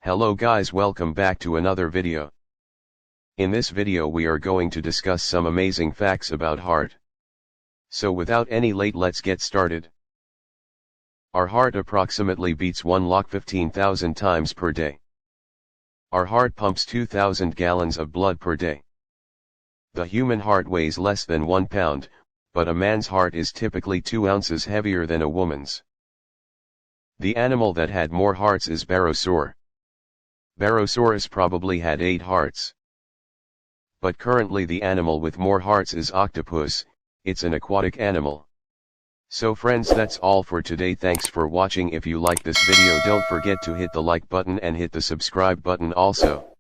Hello guys, welcome back to another video. In this video we are going to discuss some amazing facts about heart. So without any late, let's get started. Our heart approximately beats 1,15,000 times per day. Our heart pumps 2,000 gallons of blood per day. The human heart weighs less than 1 pound, but a man's heart is typically 2 ounces heavier than a woman's. The animal that had more hearts is Barosaur. Barosaurus probably had 8 hearts. But currently the animal with more hearts is octopus. It's an aquatic animal. So friends, that's all for today. Thanks for watching. If you like this video, don't forget to hit the like button and hit the subscribe button also.